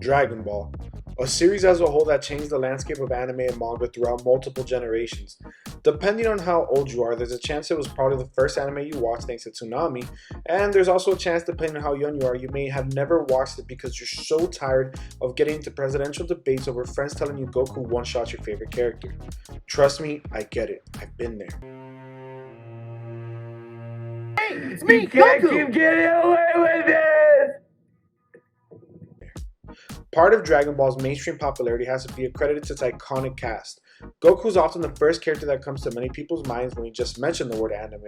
Dragon Ball, a series as a whole that changed the landscape of anime and manga throughout multiple generations. Depending on how old you are, there's a chance it was probably the first anime you watched thanks to Tsunami, and there's also a chance, depending on how young you are, you may have never watched it because you're so tired of getting into presidential debates over friends telling you Goku one-shots your favorite character. Trust me, I get it. I've been there. It's me, you can't Goku. Keep getting away with it! Part of Dragon Ball's mainstream popularity has to be accredited to its iconic cast. Goku is often the first character that comes to many people's minds when you just mention the word anime,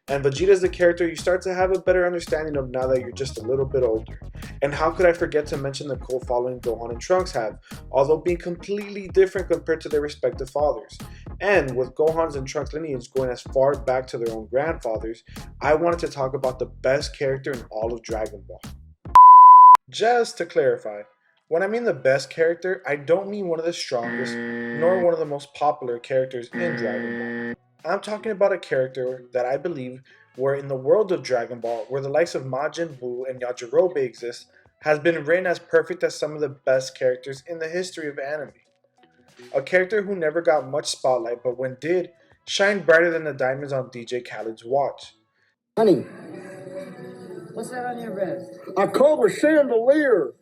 and Vegeta is the character you start to have a better understanding of now that you're just a little bit older. And how could I forget to mention the cult following Gohan and Trunks have, although being completely different compared to their respective fathers. And with Gohan's and Trunks' lineage going as far back to their own grandfathers, I wanted to talk about the best character in all of Dragon Ball. Just to clarify, when I mean the best character, I don't mean one of the strongest, nor one of the most popular characters in Dragon Ball. I'm talking about a character that I believe, where in the world of Dragon Ball, where the likes of Majin Buu and Yajirobe exist, has been written as perfect as some of the best characters in the history of anime. A character who never got much spotlight, but when did, shined brighter than the diamonds on DJ Khaled's watch. Honey, what's that on your vest? I call a chandelier.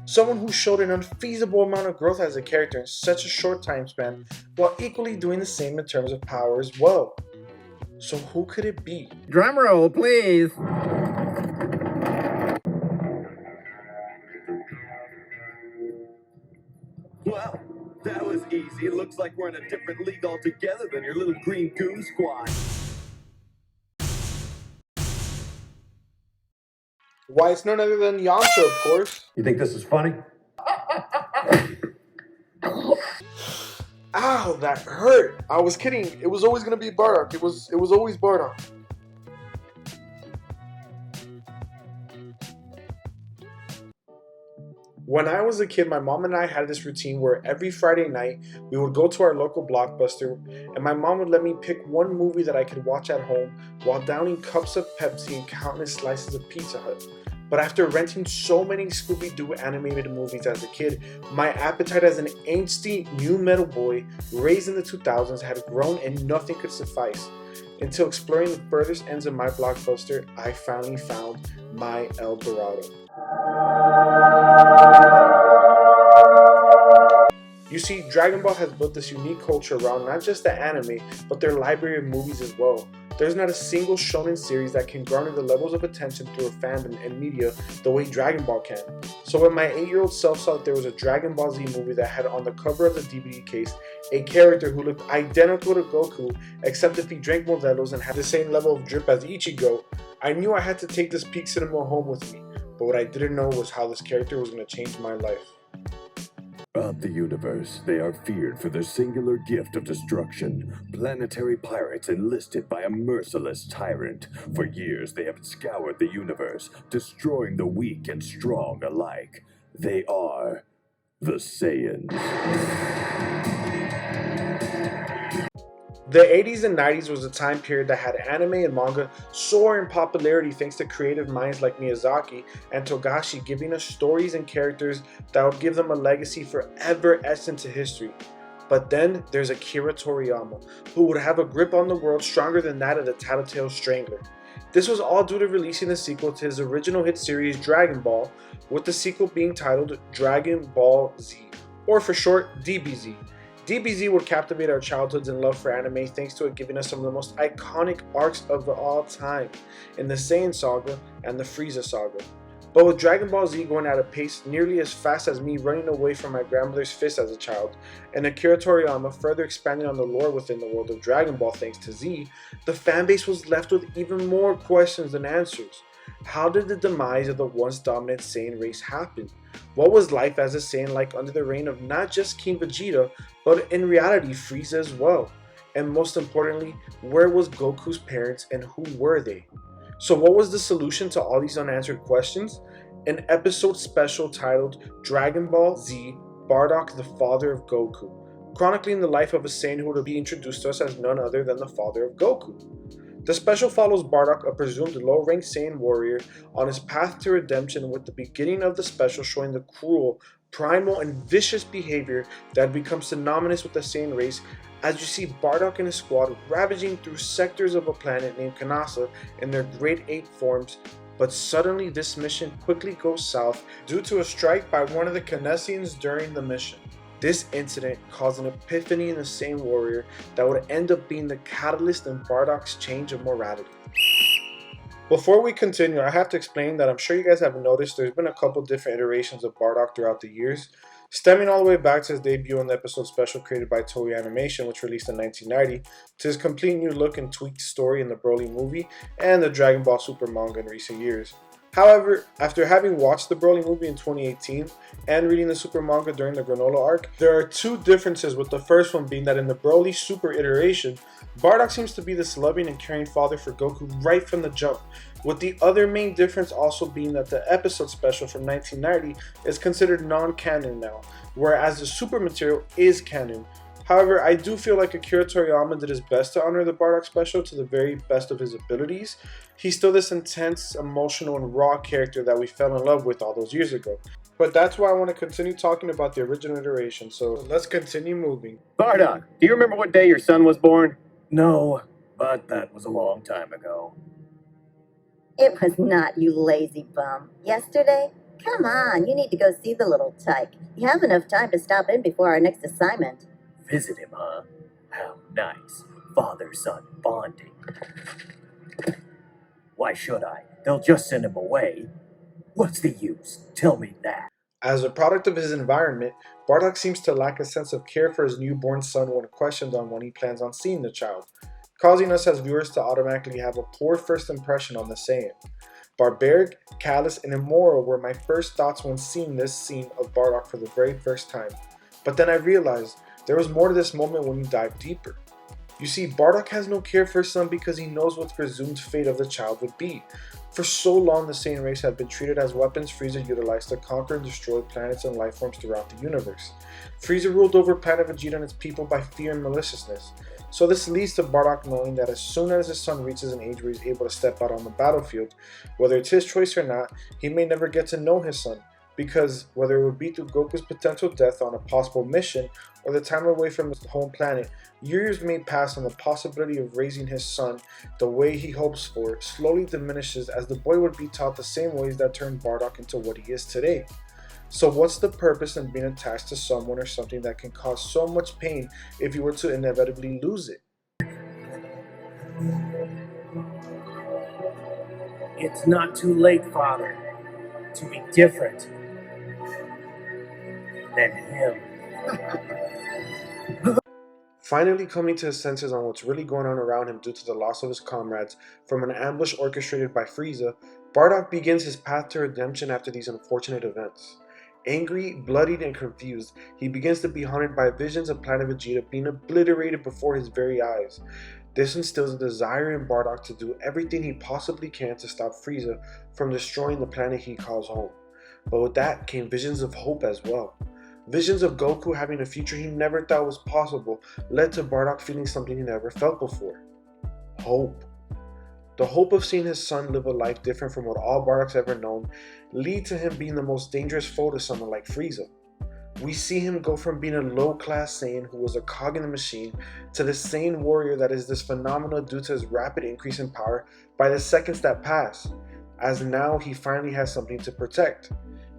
Someone who showed an unfeasible amount of growth as a character in such a short time span, while equally doing the same in terms of power as well. So who could it be? Drum roll, please. Well, that was easy. It looks like we're in a different league altogether than your little green goon squad. Why, it's none other than Yamcha, of course. You think this is funny? Ow, that hurt. I was kidding. It was always gonna be Bardock. It was always Bardock. When I was a kid, my mom and I had this routine where every Friday night we would go to our local Blockbuster and my mom would let me pick one movie that I could watch at home while downing cups of Pepsi and countless slices of Pizza Hut. But after renting so many Scooby-Doo animated movies as a kid, my appetite as an angsty new metal boy raised in the 2000s had grown and nothing could suffice. Until exploring the furthest ends of my Blockbuster, I finally found my El Dorado. You see, Dragon Ball has built this unique culture around not just the anime, but their library of movies as well. There's not a single shonen series that can garner the levels of attention through a fandom and media the way Dragon Ball can. So when my 8-year-old self saw that there was a Dragon Ball Z movie that had on the cover of the DVD case a character who looked identical to Goku, except if he drank Modelo's and had the same level of drip as Ichigo, I knew I had to take this peak cinema home with me. But what I didn't know was how this character was going to change my life. Throughout the universe, they are feared for their singular gift of destruction. Planetary pirates enlisted by a merciless tyrant. For years, they have scoured the universe, destroying the weak and strong alike. They are the Saiyans. The 80s and 90s was a time period that had anime and manga soar in popularity thanks to creative minds like Miyazaki and Togashi giving us stories and characters that would give them a legacy forever etched into history. But then there's Akira Toriyama, who would have a grip on the world stronger than that of the Tattletale Strangler. This was all due to releasing the sequel to his original hit series Dragon Ball, with the sequel being titled Dragon Ball Z, or for short, DBZ. DBZ would captivate our childhoods and love for anime thanks to it giving us some of the most iconic arcs of all time in the Saiyan Saga and the Frieza Saga. But with Dragon Ball Z going at a pace nearly as fast as me running away from my grandmother's fist as a child, and Akira Toriyama further expanding on the lore within the world of Dragon Ball thanks to Z, the fanbase was left with even more questions than answers. How did the demise of the once dominant Saiyan race happen? What was life as a Saiyan like under the reign of not just King Vegeta, but in reality Frieza as well? And most importantly, where was Goku's parents and who were they? So what was the solution to all these unanswered questions? An episode special titled Dragon Ball Z, Bardock the Father of Goku, chronicling the life of a Saiyan who would be introduced to us as none other than the father of Goku. The special follows Bardock, a presumed low-ranked Saiyan warrior, on his path to redemption, with the beginning of the special showing the cruel, primal, and vicious behavior that becomes synonymous with the Saiyan race, as you see Bardock and his squad ravaging through sectors of a planet named Kanasa in their Great Ape forms. But suddenly this mission quickly goes south due to a strike by one of the Kanessians during the mission. This incident caused an epiphany in the Saiyan warrior that would end up being the catalyst in Bardock's change of morality. Before we continue, I have to explain that I'm sure you guys have noticed there's been a couple different iterations of Bardock throughout the years, stemming all the way back to his debut in the episode special created by Toei Animation, which released in 1990, to his complete new look and tweaked story in the Broly movie and the Dragon Ball Super manga in recent years. However, after having watched the Broly movie in 2018 and reading the Super manga during the Granola arc, there are two differences, with the first one being that in the Broly Super iteration, Bardock seems to be this loving and caring father for Goku right from the jump, with the other main difference also being that the episode special from 1990 is considered non-canon now, whereas the Super material is canon. However, I do feel like Akira Toriyama did his best to honor the Bardock special to the very best of his abilities. He's still this intense, emotional, and raw character that we fell in love with all those years ago. But that's why I want to continue talking about the original iteration, so let's continue moving. Bardock, do you remember what day your son was born? No, but that was a long time ago. It was not, you lazy bum. Yesterday? Come on, you need to go see the little tyke. You have enough time to stop in before our next assignment. Visit him, huh? How nice. Father-son bonding. Why should I? They'll just send him away. What's the use? Tell me that. As a product of his environment, Bardock seems to lack a sense of care for his newborn son when questioned on when he plans on seeing the child, causing us as viewers to automatically have a poor first impression on the Saiyan. Barbaric, callous, and immoral were my first thoughts when seeing this scene of Bardock for the very first time. But then I realized there was more to this moment when you dive deeper. You see, Bardock has no care for his son because he knows what the presumed fate of the child would be. For so long, the Saiyan race had been treated as weapons Frieza utilized to conquer and destroy planets and life forms throughout the universe. Frieza ruled over planet Vegeta and its people by fear and maliciousness. So this leads to Bardock knowing that as soon as his son reaches an age where he's able to step out on the battlefield, whether it's his choice or not, he may never get to know his son. Because whether it would be through Goku's potential death on a possible mission or the time away from his home planet, years may pass and the possibility of raising his son the way he hopes for slowly diminishes, as the boy would be taught the same ways that turned Bardock into what he is today. So what's the purpose in being attached to someone or something that can cause so much pain if you were to inevitably lose it? It's not too late, Father, to be different than him. Finally coming to his senses on what's really going on around him due to the loss of his comrades from an ambush orchestrated by Frieza, Bardock begins his path to redemption after these unfortunate events. Angry, bloodied, and confused, he begins to be haunted by visions of Planet Vegeta being obliterated before his very eyes. This instills a desire in Bardock to do everything he possibly can to stop Frieza from destroying the planet he calls home. But with that came visions of hope as well. Visions of Goku having a future he never thought was possible led to Bardock feeling something he never felt before. Hope. The hope of seeing his son live a life different from what all Bardock's ever known lead to him being the most dangerous foe to someone like Frieza. We see him go from being a low-class Saiyan who was a cog in the machine to the Saiyan warrior that is this phenomenon due to his rapid increase in power by the seconds that pass, as now he finally has something to protect.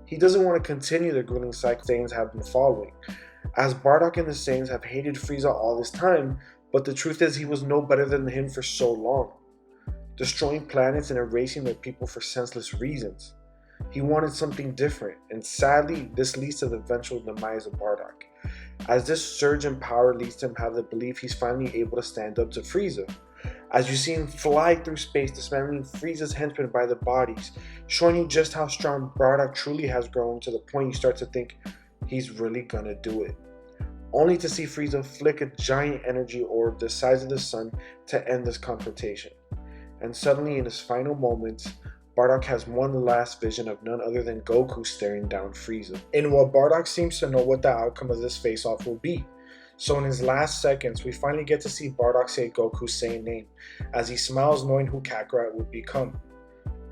He doesn't want to continue the grueling cycle Saiyans have been following, as Bardock and the Saiyans have hated Frieza all this time, but the truth is he was no better than him for so long, destroying planets and erasing their people for senseless reasons. He wanted something different, and sadly, this leads to the eventual demise of Bardock, as this surge in power leads to him have the belief he's finally able to stand up to Frieza, as you see him fly through space, dismantling Frieza's henchmen by the bodies, showing you just how strong Bardock truly has grown to the point you start to think he's really gonna do it, only to see Frieza flick a giant energy orb the size of the sun to end this confrontation. And suddenly, in his final moments, Bardock has one last vision of none other than Goku staring down Frieza. And while Bardock seems to know what the outcome of this face-off will be, So in his last seconds, we finally get to see Bardock say Goku's same name, as he smiles knowing who Kakarot would become.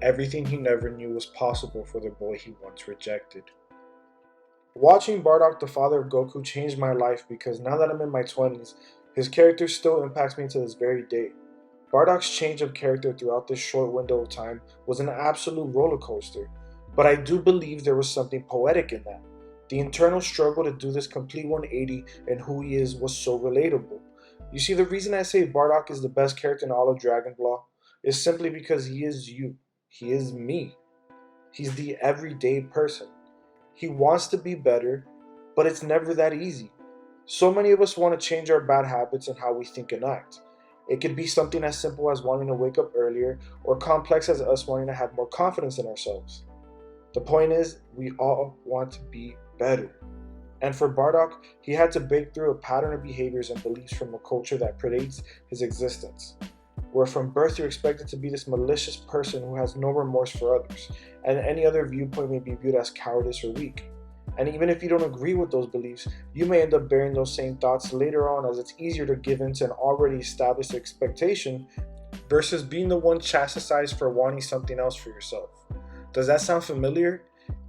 Everything he never knew was possible for the boy he once rejected. Watching Bardock, the father of Goku, changed my life because now that I'm in my 20s, his character still impacts me to this very day. Bardock's change of character throughout this short window of time was an absolute roller coaster, but I do believe there was something poetic in that. The internal struggle to do this complete 180 in who he is was so relatable. You see, the reason I say Bardock is the best character in all of Dragon Ball is simply because he is you. He is me. He's the everyday person. He wants to be better, but it's never that easy. So many of us want to change our bad habits and how we think and act. It could be something as simple as wanting to wake up earlier, or complex as us wanting to have more confidence in ourselves. The point is, we all want to be better. And for Bardock, he had to break through a pattern of behaviors and beliefs from a culture that predates his existence, where from birth you're expected to be this malicious person who has no remorse for others, and any other viewpoint may be viewed as cowardice or weak. And even if you don't agree with those beliefs, you may end up bearing those same thoughts later on, as it's easier to give in to an already established expectation versus being the one chastised for wanting something else for yourself. Does that sound familiar?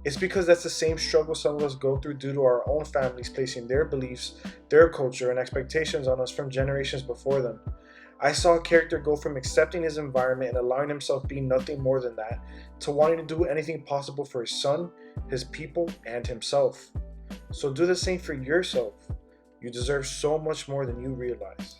It's because that's the same struggle some of us go through due to our own families placing their beliefs, their culture, and expectations on us from generations before them. I saw a character go from accepting his environment and allowing himself be nothing more than that, to wanting to do anything possible for his son, his people, and himself. So do the same for yourself. You deserve so much more than you realize.